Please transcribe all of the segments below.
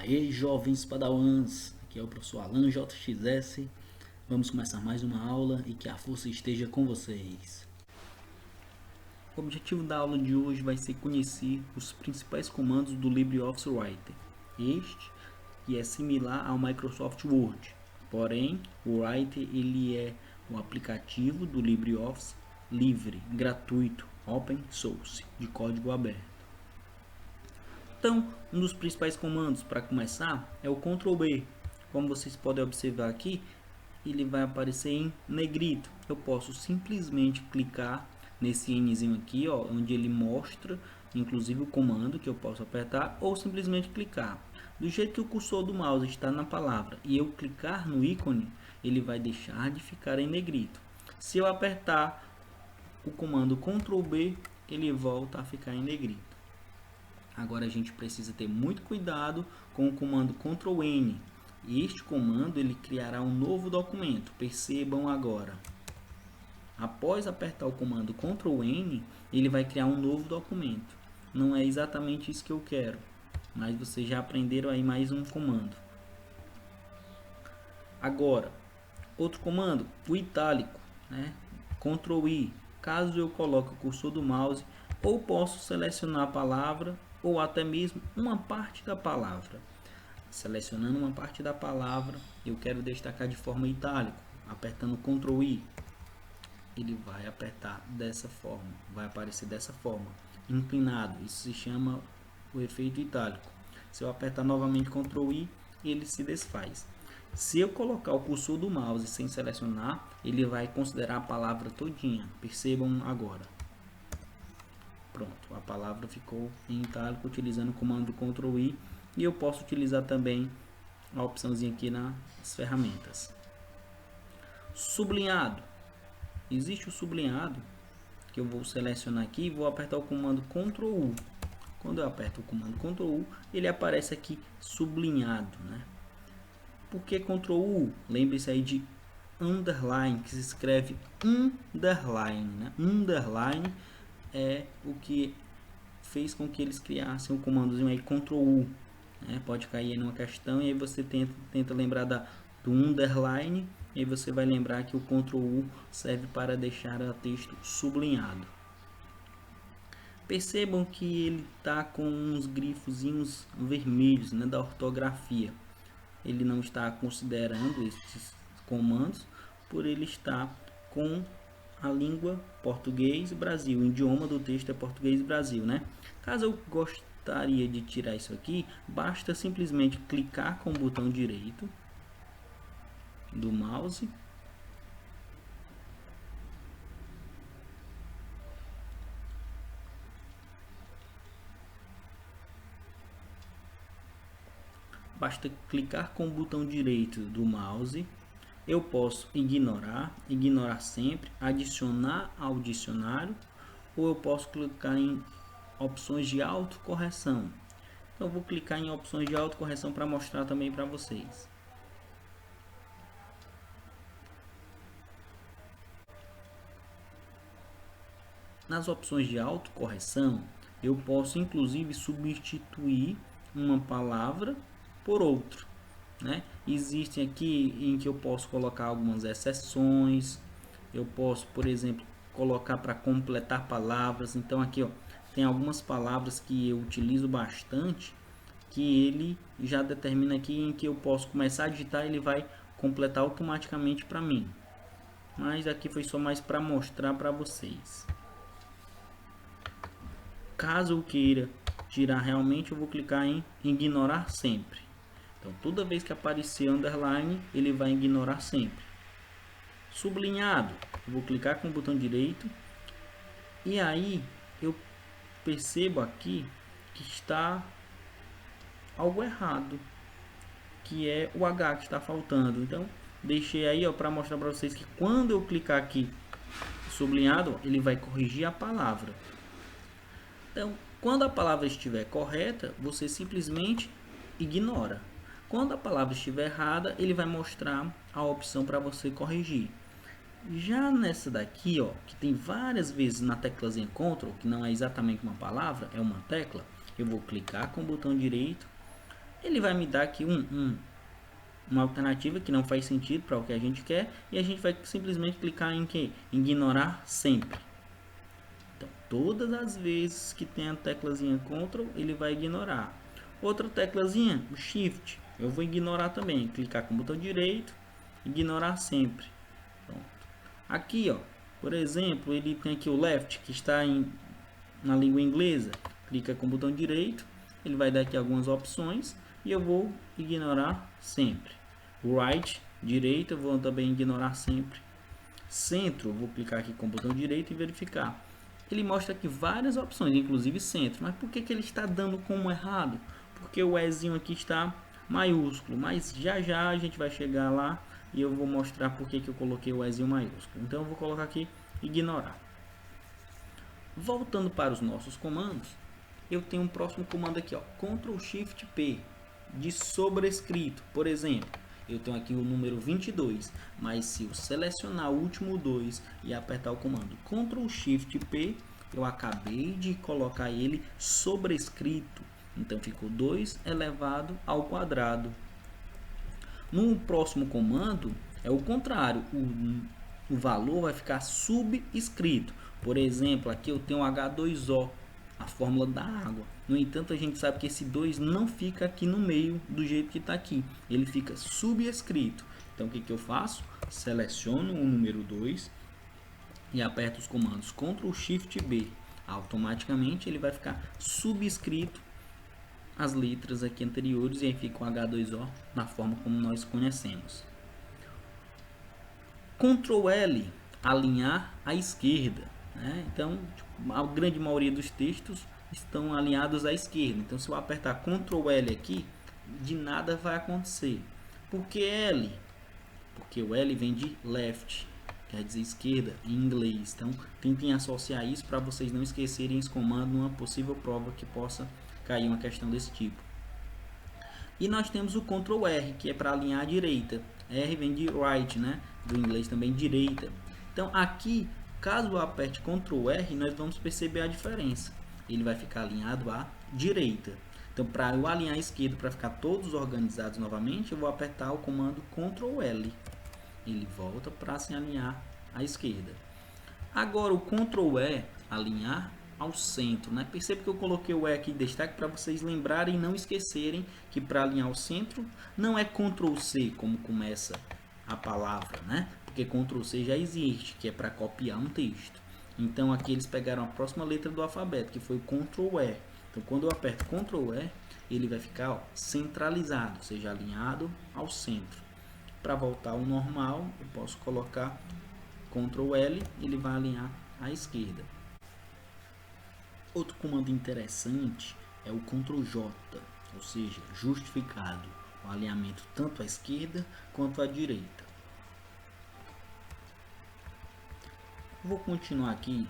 Aê, jovens padawans, aqui é o professor Alan JXS. Vamos começar mais uma aula e que a força esteja com vocês. O objetivo da aula de hoje vai ser conhecer os principais comandos do LibreOffice Writer. Este que é similar ao Microsoft Word, porém o Writer ele é um aplicativo do LibreOffice livre, gratuito, open source, de código aberto. Então, um dos principais comandos para começar é o Ctrl B. Como vocês podem observar aqui, ele vai aparecer em negrito. Eu posso simplesmente clicar nesse Nzinho aqui, ó, onde ele mostra inclusive o comando que eu posso apertar, ou simplesmente clicar. Do jeito que o cursor do mouse está na palavra e eu clicar no ícone, ele vai deixar de ficar em negrito. Se eu apertar o comando Ctrl B, ele volta a ficar em negrito. Agora a gente precisa ter muito cuidado com o comando Ctrl N. Este comando ele criará um novo documento. Percebam agora. Após apertar o comando Ctrl N, ele vai criar um novo documento. Não é exatamente isso que eu quero, mas vocês já aprenderam aí mais um comando. Agora, outro comando, o itálico, né? Ctrl I. Caso eu coloque o cursor do mouse, ou posso selecionar a palavra ou até mesmo uma parte da palavra. Selecionando uma parte da palavra, eu quero destacar de forma itálica, apertando Ctrl I. Ele vai apertar dessa forma, vai aparecer dessa forma, inclinado. Isso se chama o efeito itálico. Se eu apertar novamente Ctrl I, ele se desfaz. Se eu colocar o cursor do mouse sem selecionar, ele vai considerar a palavra todinha. Percebam agora. Pronto, a palavra ficou em itálico utilizando o comando Ctrl I, e eu posso utilizar também a opçãozinha aqui nas ferramentas. Sublinhado. Existe o sublinhado que eu vou selecionar aqui e vou apertar o comando Ctrl U. Quando eu aperto o comando Ctrl U, ele aparece aqui sublinhado, né? Por que Ctrl U? Lembre-se aí de underline, que se escreve underline, né? Underline é o que fez com que eles criassem o comandozinho aí Ctrl U, né? Pode cair aí numa questão e aí você tenta lembrar do underline, e aí você vai lembrar que o Ctrl U serve para deixar o texto sublinhado. Percebam que ele está com uns grifozinhos vermelhos, né, da ortografia. Ele não está considerando esses comandos por ele estar com a língua português Brasil, o idioma do texto é português Brasil, né? Caso eu gostaria de tirar isso aqui, basta simplesmente clicar com o botão direito do mouse eu posso ignorar sempre, adicionar ao dicionário, ou eu posso clicar em opções de autocorreção. Então eu vou clicar em opções de autocorreção para mostrar também para vocês. Nas opções de autocorreção, eu posso inclusive substituir uma palavra por outra, né? Existem aqui em que eu posso colocar algumas exceções. Eu posso, por exemplo, colocar para completar palavras. Então aqui, ó, tem algumas palavras que eu utilizo bastante, que ele já determina aqui em que eu posso começar a digitar, ele vai completar automaticamente para mim. Mas aqui foi só mais para mostrar para vocês. Caso eu queira tirar realmente, eu vou clicar em ignorar sempre. Então toda vez que aparecer underline, ele vai ignorar sempre. Sublinhado, eu vou clicar com o botão direito e aí eu percebo aqui que está algo errado, que é o H que está faltando. Então deixei aí para mostrar para vocês que quando eu clicar aqui sublinhado, ele vai corrigir a palavra. Então, quando a palavra estiver correta, você simplesmente ignora. Quando a palavra estiver errada, ele vai mostrar a opção para você corrigir. Já nessa daqui, ó, que tem várias vezes na teclazinha Ctrl, que não é exatamente uma palavra, é uma tecla, eu vou clicar com o botão direito ele vai me dar aqui uma alternativa que não faz sentido para o que a gente quer, e a gente vai simplesmente clicar em que? Ignorar sempre. Então, todas as vezes que tem a teclazinha Ctrl, ele vai ignorar. Outra teclazinha, o Shift, eu vou ignorar também. Clicar com o botão direito, ignorar sempre. Pronto. Aqui, ó, por exemplo, ele tem aqui o Left, que está na língua inglesa. Clica com o botão direito, ele vai dar aqui algumas opções e eu vou ignorar sempre. Right, direita, eu vou também ignorar sempre. Centro, eu vou clicar aqui com o botão direito e verificar. Ele mostra aqui várias opções, inclusive centro. Mas por que ele está dando como errado? Porque o Ezinho aqui está maiúsculo. Mas já já a gente vai chegar lá e eu vou mostrar por que eu coloquei o Ezinho maiúsculo. Então eu vou colocar aqui ignorar. Voltando para os nossos comandos, eu tenho um próximo comando aqui, ó, Ctrl Shift P, de sobrescrito. Por exemplo, eu tenho aqui o número 22, mas se eu selecionar o último 2 e apertar o comando Ctrl Shift P, eu acabei de colocar ele sobrescrito. Então ficou 2 elevado ao quadrado. No próximo comando é o contrário, o valor vai ficar subscrito. Por exemplo, aqui eu tenho H2O, a fórmula da água. No entanto, a gente sabe que esse 2 não fica aqui no meio do jeito que está aqui. Ele fica subscrito. Então, o que eu faço? Seleciono o número 2 e aperto os comandos Ctrl Shift B. Automaticamente ele vai ficar subscrito as letras aqui anteriores e aí fica o H2O na forma como nós conhecemos. Ctrl L, alinhar à esquerda, né? Então, a grande maioria dos textos estão alinhados à esquerda. Então, se eu apertar Ctrl L aqui, de nada vai acontecer. Por que L? Porque o L vem de left, quer dizer esquerda em inglês. Então, tentem associar isso para vocês não esquecerem esse comando numa possível prova que possa cair uma questão desse tipo. E nós temos o Ctrl R, que é para alinhar à direita. R vem de right, né? Do inglês também direita. Então, aqui, caso eu aperte Ctrl R, nós vamos perceber a diferença. Ele vai ficar alinhado à direita. Então, para eu alinhar à esquerda, para ficar todos organizados novamente, eu vou apertar o comando Ctrl L. Ele volta para se alinhar à esquerda. Agora, o Ctrl E, alinhar ao centro, né? Perceba que eu coloquei o E aqui em destaque para vocês lembrarem e não esquecerem que para alinhar ao centro não é Ctrl C como começa a palavra, né? Porque Ctrl C já existe, que é para copiar um texto. Então aqui eles pegaram a próxima letra do alfabeto, que foi o Ctrl E. Então quando eu aperto Ctrl E, ele vai ficar, ó, centralizado, ou seja, alinhado ao centro. Para voltar ao normal, eu posso colocar Ctrl L, ele vai alinhar à esquerda. Outro comando interessante é o Ctrl J, ou seja, justificado, o alinhamento tanto à esquerda quanto à direita. Vou continuar aqui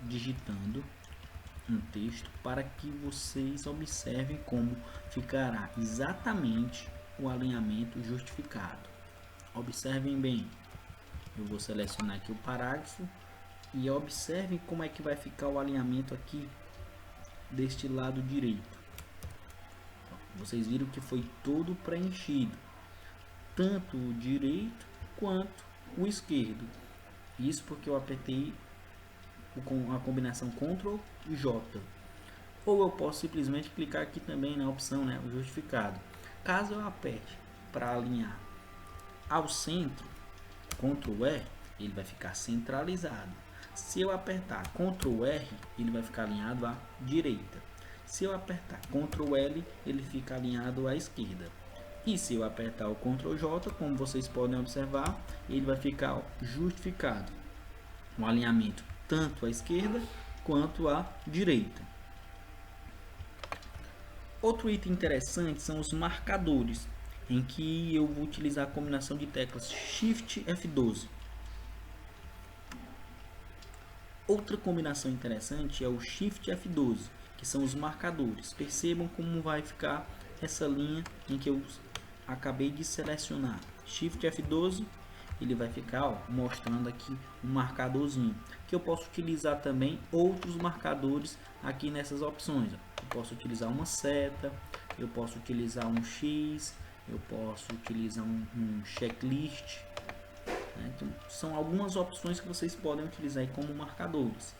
digitando um texto para que vocês observem como ficará exatamente o alinhamento justificado. Observem bem, eu vou selecionar aqui o parágrafo e observem como é que vai ficar o alinhamento aqui deste lado direito. Vocês viram que foi todo preenchido, tanto o direito quanto o esquerdo. Isso porque eu apertei a combinação Ctrl e J. Ou eu posso simplesmente clicar aqui também na opção, né, o justificado. Caso eu aperte para alinhar ao centro, Ctrl E, ele vai ficar centralizado. Se eu apertar Ctrl R, ele vai ficar alinhado à direita. Se eu apertar Ctrl L, ele fica alinhado à esquerda. E se eu apertar o Ctrl J, como vocês podem observar, ele vai ficar, ó, justificado. Um alinhamento tanto à esquerda quanto à direita. Outro item interessante são os marcadores, em que eu vou utilizar a combinação de teclas Shift F12. Outra combinação interessante é o Shift F12, que são os marcadores. Percebam como vai ficar essa linha em que eu acabei de selecionar. Shift F12, ele vai ficar, ó, mostrando aqui um marcadorzinho, que eu posso utilizar também outros marcadores aqui nessas opções. Eu posso utilizar uma seta, eu posso utilizar um X, eu posso utilizar um checklist, né? Então, são algumas opções que vocês podem utilizar aí como marcadores.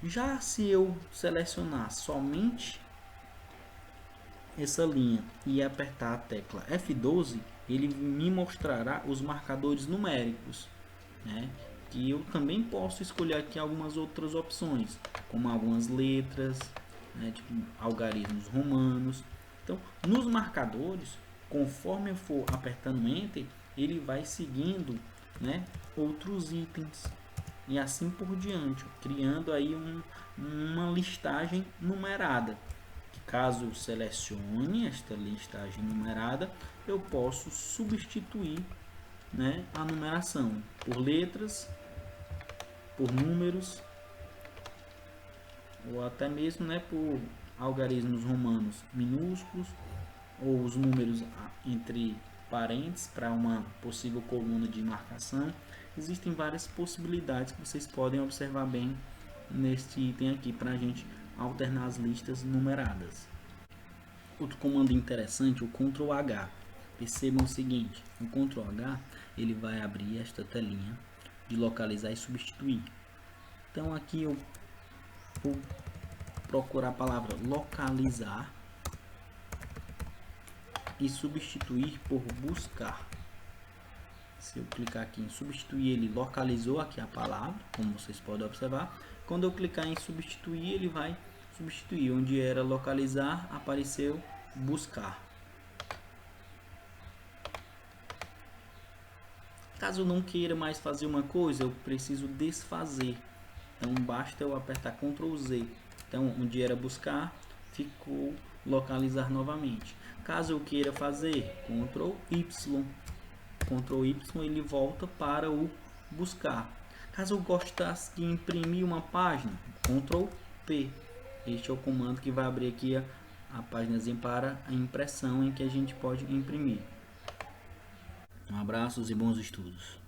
Já se eu selecionar somente essa linha e apertar a tecla F12, ele me mostrará os marcadores numéricos, né? Que eu também posso escolher aqui algumas outras opções, como algumas letras, né? Tipo algarismos romanos. Então, nos marcadores, conforme eu for apertando Enter, ele vai seguindo, né, outros itens e assim por diante, criando aí uma listagem numerada. Caso eu selecione esta listagem numerada, eu posso substituir, né, a numeração por letras, por números, ou até mesmo, né, por algarismos romanos minúsculos, ou os números entre parênteses para uma possível coluna de marcação. Existem várias possibilidades que vocês podem observar bem neste item aqui para a gente alternar as listas numeradas. Outro comando interessante, o Ctrl H. Percebam o seguinte, o Ctrl H ele vai abrir esta telinha de localizar e substituir. Então aqui eu vou procurar a palavra localizar e substituir por buscar. Se eu clicar aqui em substituir, ele localizou aqui a palavra, como vocês podem observar. Quando eu clicar em substituir, ele vai substituir. Onde era localizar, apareceu buscar. Caso eu não queira mais fazer uma coisa, eu preciso desfazer. Então basta eu apertar Ctrl Z. Então onde era buscar, ficou localizar novamente. Caso eu queira fazer Ctrl Y. Ctrl Y, ele volta para o buscar. Caso eu gostasse de imprimir uma página, Ctrl P. Este é o comando que vai abrir aqui a páginazinha para a impressão em que a gente pode imprimir. Um abraço e bons estudos.